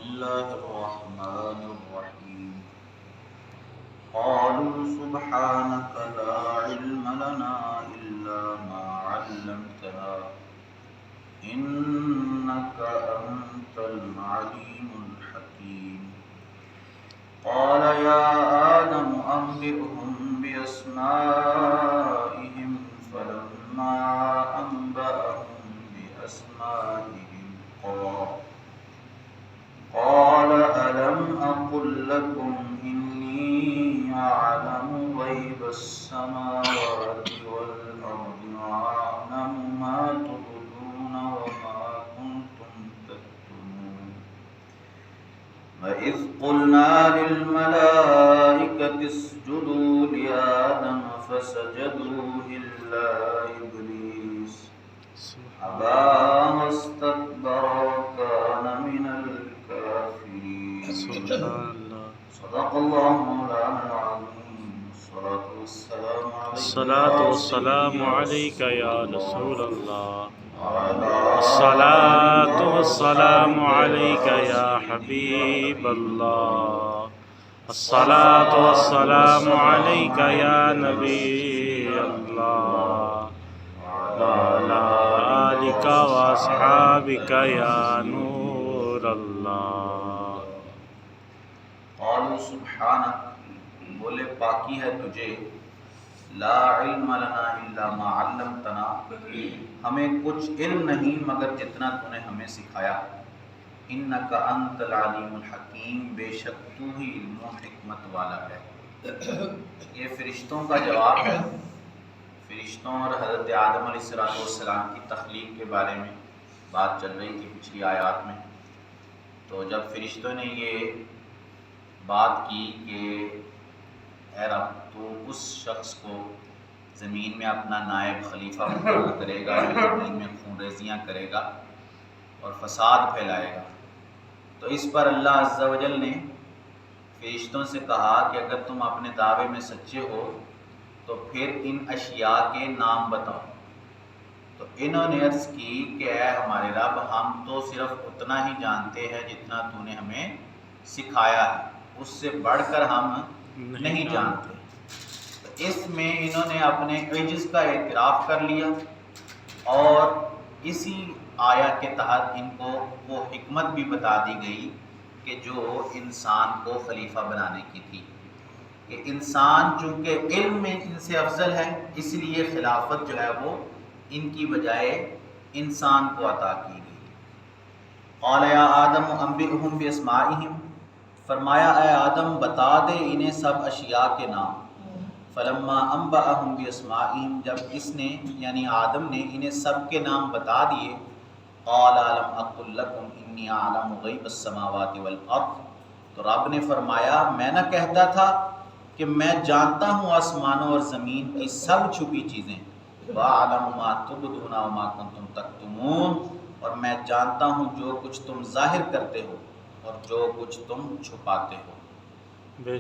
الله الرحمن الرحيم قالوا سبحانك لا علم لنا إلا ما علمتنا إنك أنت العليم الحكيم قال يا آدم أنبئهم بأسمائهم فلما أنبأهم بأسمائهم قال ألم أقل لكم إني أعلم غيب السماوات والأرض وأعلم ما تبدون وما كنتم تكتمون وإذ قلنا للملائكة اسجدوا لآدم فسجدوا إلا إبليس أبى واستكبر وكان من الكافرين صدق الله مولانا العظيم الصلاة والسلام عليك يا رسول الله الصلاة والسلام عليك يا حبيب الله الصلاة والسلام عليك يا نبي الله وعلى آلك وأصحابك يا نور الله قالوا سبحانك بولے پاکی ہے تجھے لا علم لنا الا ما علمتنا ہمیں کچھ علم نہیں مگر جتنا تو نے ہمیں سکھایا انک انت العلیم الحکیم بے شک تو ہی علم و حکمت والا ہے یہ فرشتوں کا جواب ہے فرشتوں اور حضرت آدم علیہ السلام کی تخلیق کے بارے میں بات چل رہی تھی پچھلی آیات میں تو جب فرشتوں نے یہ بات کی کہ اے رب تو اس شخص کو زمین میں اپنا نائب خلیفہ مقرر کرے گا زمین میں خون ریزیاں کرے گا اور فساد پھیلائے گا تو اس پر اللہ عز و جل نے فرشتوں سے کہا کہ اگر تم اپنے دعوے میں سچے ہو تو پھر ان اشیاء کے نام بتاؤ تو انہوں نے عرض کی کہ اے ہمارے رب ہم تو صرف اتنا ہی جانتے ہیں جتنا تو نے ہمیں سکھایا ہے اس سے بڑھ کر ہم نہیں جانتے تو اس میں انہوں نے اپنے عجز کا اعتراف کر لیا اور اسی آیا کے تحت ان کو وہ حکمت بھی بتا دی گئی کہ جو انسان کو خلیفہ بنانے کی تھی کہ انسان چونکہ علم میں ان سے افضل ہے اس لیے خلافت جو ہے وہ ان کی بجائے انسان کو عطا کی گئی قال یا آدم انبئهم باسمائهم فرمایا اے آدم بتا دے انہیں سب اشیاء کے نام فلما انبأهم باسمائهم جب اس نے یعنی آدم نے انہیں سب کے نام بتا دیے قال الم اقل لكم انی اعلم غیب السماوات والارض تو رب نے فرمایا میں نہ کہتا تھا کہ میں جانتا ہوں آسمانوں اور زمین کی سب چھپی چیزیں وَأَعْلَمُ مَا تُبْدُونَ وَمَا كُنْتُمْ تَكْتُمُونَ اور میں جانتا ہوں جو کچھ تم ظاہر کرتے ہو اور جو کچھ تم چھپاتے ہو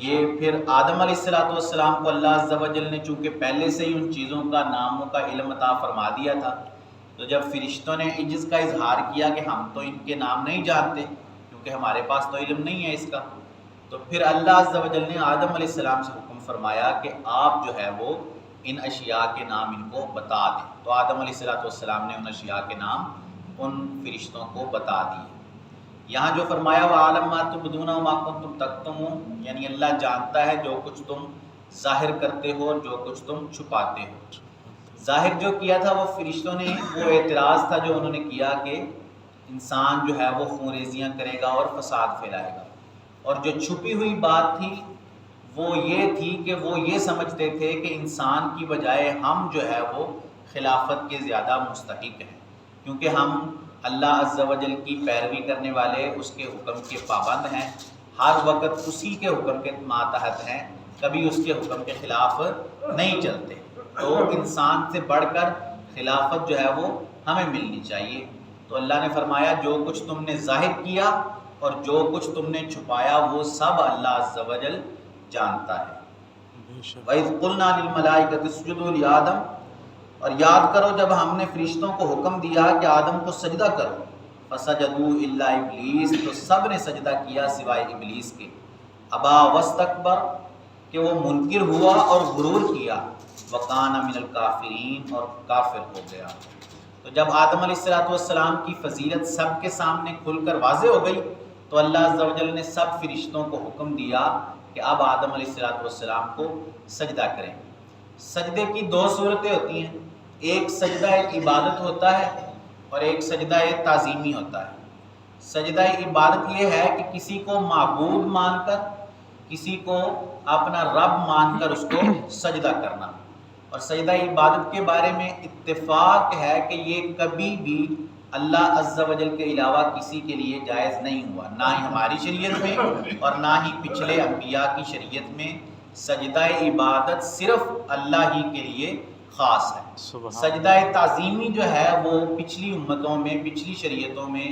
یہ پھر آدم علیہ السلام کو اللہ عز و جل نے چونکہ پہلے سے ہی ان چیزوں کا ناموں کا علم عطا فرما دیا تھا تو جب فرشتوں نے عجز کا اظہار کیا کہ ہم تو ان کے نام نہیں جانتے کیونکہ ہمارے پاس تو علم نہیں ہے اس کا تو پھر اللہ عز و جل نے آدم علیہ السلام سے حکم فرمایا کہ آپ جو ہے وہ ان اشیاء کے نام ان کو بتا دیں تو آدم علیہ السلام نے ان اشیاء کے نام ان فرشتوں کو بتا دیے یہاں جو فرمایا وَعَلَمْ مَا تُبْدُونَ وَمَا كُنْتُمْ تَكْتُمُونَ یعنی اللہ جانتا ہے جو کچھ تم ظاہر کرتے ہو اور جو کچھ تم چھپاتے ہو ظاہر جو کیا تھا وہ فرشتوں نے وہ اعتراض تھا جو انہوں نے کیا کہ انسان جو ہے وہ خون ریزیاں کرے گا اور فساد پھیلائے گا اور جو چھپی ہوئی بات تھی وہ یہ تھی کہ وہ یہ سمجھتے تھے کہ انسان کی بجائے ہم جو ہے وہ خلافت کے زیادہ مستحق ہیں کیونکہ ہم اللہ عز و جل کی پیروی کرنے والے اس کے حکم کے پابند ہیں ہر وقت اسی کے حکم کے ماتحت ہیں کبھی اس کے حکم کے خلاف نہیں چلتے تو انسان سے بڑھ کر خلافت جو ہے وہ ہمیں ملنی چاہیے تو اللہ نے فرمایا جو کچھ تم نے ظاہر کیا اور جو کچھ تم نے چھپایا وہ سب اللہ عز و جل جانتا ہے وَإِذْ قُلْنَا لِلْمَلَائِكَةِ اسْجُدُوا لِآدَمَ اور یاد کرو جب ہم نے فرشتوں کو حکم دیا کہ آدم کو سجدہ کرو فسجدوا الا ابلیس، تو سب نے سجدہ کیا سوائے ابلیس کے، ابا واستکبر، کہ وہ منکر ہوا اور غرور کیا، وکان من الکافرین، اور کافر ہو گیا۔ تو جب آدم علیہ السلام کی فضیلت سب کے سامنے کھل کر واضح ہو گئی تو اللہ عز و جل نے سب فرشتوں کو حکم دیا کہ اب آدم علیہ السلام کو سجدہ کریں۔ سجدے کی دو صورتیں ہوتی ہیں، ایک سجدہ عبادت ہوتا ہے اور ایک سجدہ تعظیمی ہوتا ہے۔ سجدہ عبادت یہ ہے کہ کسی کو معبود مان کر، کسی کو اپنا رب مان کر اس کو سجدہ کرنا، اور سجدہ عبادت کے بارے میں اتفاق ہے کہ یہ کبھی بھی اللہ عز و جل کے علاوہ کسی کے لیے جائز نہیں ہوا، نہ ہی ہماری شریعت میں اور نہ ہی پچھلے انبیاء کی شریعت میں۔ سجدہ عبادت صرف اللہ ہی کے لیے خاص ہے۔ سجدہ تعظیمی جو ہے وہ پچھلی امتوں میں، پچھلی شریعتوں میں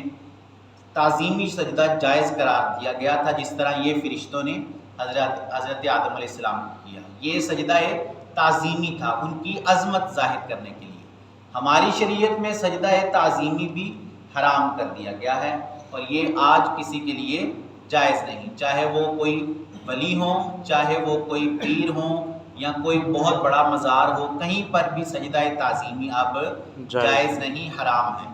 تعظیمی سجدہ جائز قرار دیا گیا تھا، جس طرح یہ فرشتوں نے حضرت آدم علیہ السلام کو کیا۔ یہ سجدہ تعظیمی تھا، ان کی عظمت ظاہر کرنے کے لیے۔ ہماری شریعت میں سجدہ تعظیمی بھی حرام کر دیا گیا ہے، اور یہ آج کسی کے لیے جائز نہیں، چاہے وہ کوئی ولی ہوں، چاہے وہ کوئی پیر ہوں، یا کوئی بہت بڑا مزار ہو، کہیں پر بھی سجدہ تعظیمی اب جائز نہیں، حرام ہے۔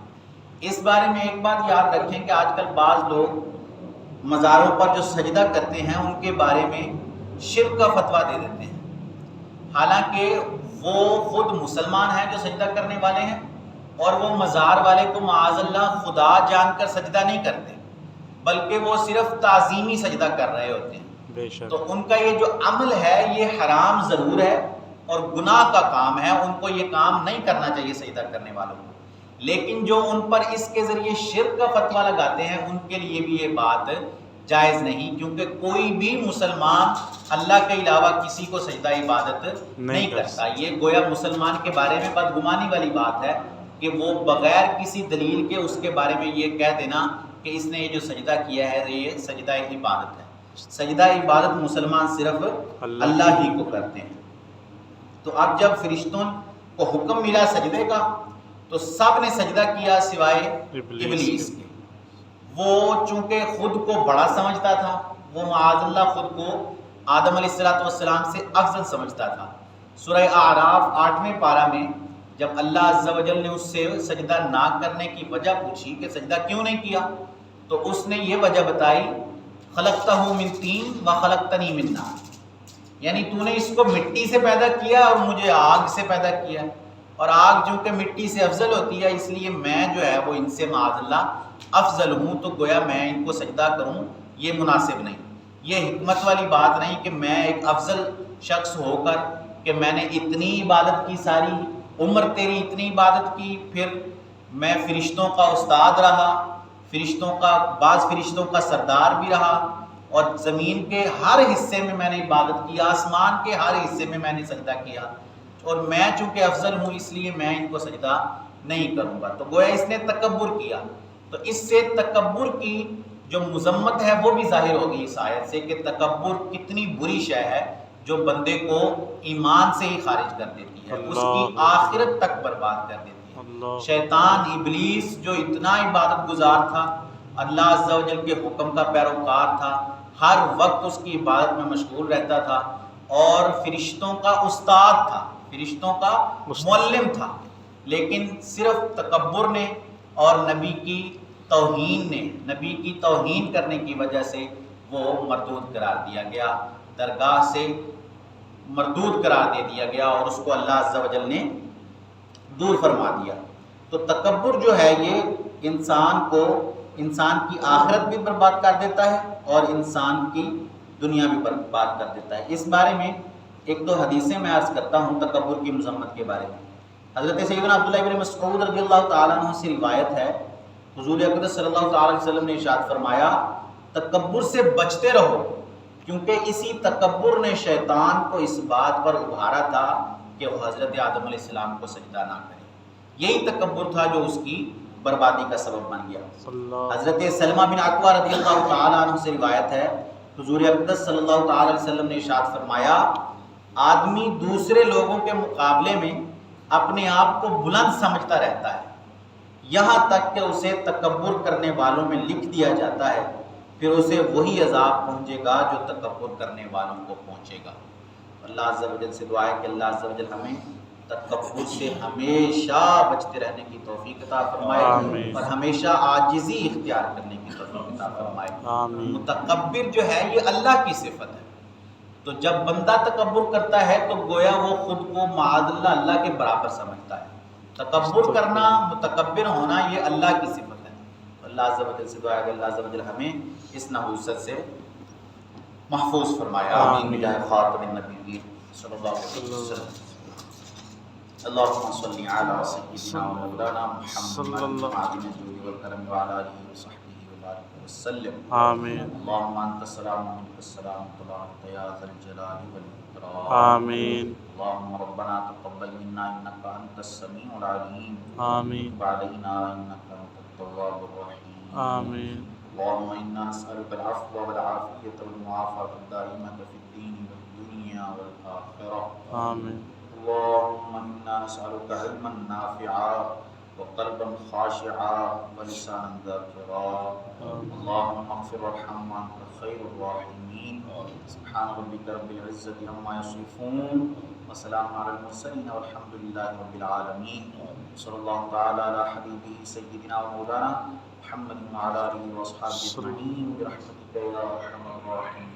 اس بارے میں ایک بات یاد رکھیں کہ آج کل بعض لوگ مزاروں پر جو سجدہ کرتے ہیں ان کے بارے میں شرک کا فتویٰ دے دیتے ہیں، حالانکہ وہ خود مسلمان ہیں جو سجدہ کرنے والے ہیں، اور وہ مزار والے کو معاذ اللہ خدا جان کر سجدہ نہیں کرتے، بلکہ وہ صرف تعظیمی سجدہ کر رہے ہوتے ہیں۔ تو ان کا یہ جو عمل ہے یہ حرام ضرور ہے اور گناہ کا کام ہے، ان کو یہ کام نہیں کرنا چاہیے سجدہ کرنے والوں کو، لیکن جو ان پر اس کے ذریعے شرک کا فتویٰ لگاتے ہیں ان کے لیے بھی یہ بات جائز نہیں، کیونکہ کوئی بھی مسلمان اللہ کے علاوہ کسی کو سجدہ عبادت نہیں کرتا۔ یہ گویا مسلمان کے بارے میں بدگمانی والی بات ہے کہ وہ بغیر کسی دلیل کے اس کے بارے میں یہ کہہ دینا کہ اس نے یہ جو سجدہ کیا ہے یہ سجدہ عبادت ہے۔ سجدہ عبادت مسلمان صرف اللہ ہی کو کرتے ہیں۔ تو اب جب فرشتوں کو حکم ملا سجدے کا تو سب نے سجدہ کیا سوائے ابلیس کے۔ وہ چونکہ خود کو بڑا سمجھتا تھا، وہ معاذ اللہ خود کو آدم علیہ السلام سے افضل سمجھتا تھا۔ سورہ اعراف 8ویں پارہ میں جب اللہ عز و جل نے اس سے سجدہ نہ کرنے کی وجہ پوچھی کہ سجدہ کیوں نہیں کیا، تو اس نے یہ وجہ بتائی، خلقتہ من طین وخلقتنی من نار، یعنی تو نے اس کو مٹی سے پیدا کیا اور مجھے آگ سے پیدا کیا، اور آگ چونکہ مٹی سے افضل ہوتی ہے اس لیے میں جو ہے وہ ان سے معاذ اللہ افضل ہوں، تو گویا میں ان کو سجدہ کروں یہ مناسب نہیں، یہ حکمت والی بات نہیں کہ میں ایک افضل شخص ہو کر کہ میں نے اتنی عبادت کی، ساری عمر تیری اتنی عبادت کی، پھر میں فرشتوں کا استاد رہا، فرشتوں کا بعض فرشتوں کا سردار بھی رہا، اور زمین کے ہر حصے میں میں نے عبادت کی، آسمان کے ہر حصے میں میں نے سجدہ کیا، اور میں چونکہ افضل ہوں اس لیے میں ان کو سجدہ نہیں کروں گا۔ تو گویا اس نے تکبر کیا، تو اس سے تکبر کی جو مذمت ہے وہ بھی ظاہر ہوگی اس آیت سے کہ تکبر کتنی بری شے ہے جو بندے کو ایمان سے ہی خارج کر دیتی ہے، اس کی آخرت تک برباد کر دیتی ہے۔ شیطان ابلیس جو اتنا عبادت گزار تھا، اللہ عز و جل کے حکم کا پیروکار تھا، ہر وقت اس کی عبادت میں مشغول رہتا تھا، اور فرشتوں کا استاد تھا، فرشتوں کا معلم تھا، لیکن صرف تکبر نے اور نبی کی توہین کرنے کی وجہ سے وہ مردود قرار دیا گیا، درگاہ سے مردود قرار دے دیا گیا، اور اس کو اللہ عز و جل نے دور فرما دیا۔ تو تکبر جو ہے یہ انسان کی آخرت بھی برباد کر دیتا ہے اور انسان کی دنیا بھی برباد کر دیتا ہے۔ اس بارے میں ایک دو حدیثیں میں عرض کرتا ہوں تکبر کی مذمت کے بارے میں۔ حضرت سیدنا عبداللہ ابن مسعود رضی اللہ تعالیٰ عنہ سے روایت ہے، حضور اقدس صلی اللہ تعالیٰ علیہ وسلم نے ارشاد فرمایا، تکبر سے بچتے رہو، کیونکہ اسی تکبر نے شیطان کو اس بات پر ابھارا تھا کہ وہ حضرت آدم علیہ السلام کو سجدہ نہ کرے۔ یہی تکبر تھا جو اس کی بربادی کا سبب بن گیا۔ حضرت سلمہ بن اکوع رضی اللہ تعالیٰ عنہ سے روایت ہے، حضور اقدس صلی اللہ تعالیٰ علیہ وسلم نے ارشاد فرمایا، آدمی دوسرے لوگوں کے مقابلے میں اپنے آپ کو بلند سمجھتا رہتا ہے، یہاں تک کہ اسے تکبر کرنے والوں میں لکھ دیا جاتا ہے، پھر اسے وہی عذاب پہنچے گا جو تکبر کرنے والوں کو پہنچے گا۔ اللہ عز و جل سے دعا ہے کہ اللہ عز و جل ہمیں تکبر سے ہمیشہ بچتے رہنے کی توفیق عطا فرمائے آمین۔ اور ہمیشہ عاجزی اختیار کرنے کی توفیق عطا فرمائے۔ آمین۔ متکبر جو ہے یہ اللہ کی صفت ہے، تو جب بندہ تکبر کرتا ہے تو گویا وہ خود کو معاذ اللہ اللہ کے برابر سمجھتا ہے۔ تکبر کرنا، متکبر ہونا یہ اللہ کی صفت ہے۔ اللہ عز و جل سے دعا ہے کہ اللہ عز و جل ہمیں اس نحوست سے محفوظ فرمایا۔ آمین بجاہ خاتم النبیین صلی اللہ علیہ وسلم۔ اللہم صلی علی سیدنا و مولانا محمد معدن الجود والکرم وعلی آلہ وصحبہ وبارک وسلم۔ آمین۔ اللہم انت السلام و منک السلام تبارک یا ذا الجلال والاکرام۔ آمین۔ اللہم ربنا تقبل منا انک انت السمیع العلیم آمین۔ وتب علینا انک انت التواب الرحیم۔ آمین۔ اللہم انا نسألک العفو والعافیة والمعافاة الدائمة في الدین والدنیا والآخرہ۔ آمین۔ اللہم انا نسألک علما نافعا وقلبا خاشعا ولسانا ذاکرا۔ اللہم اغفر وارحم وانت خیر الراحمین۔ سبحان ربک رب العزة عما یصفون وسلام علی المرسلین والحمد للہ رب العالمین۔ صلی اللہ تعالی علی حبیبہ سیدنا و مولانا محمد وعلی آلہ واصحابہ اجمعین برحمتک یا ارحم الراحمین۔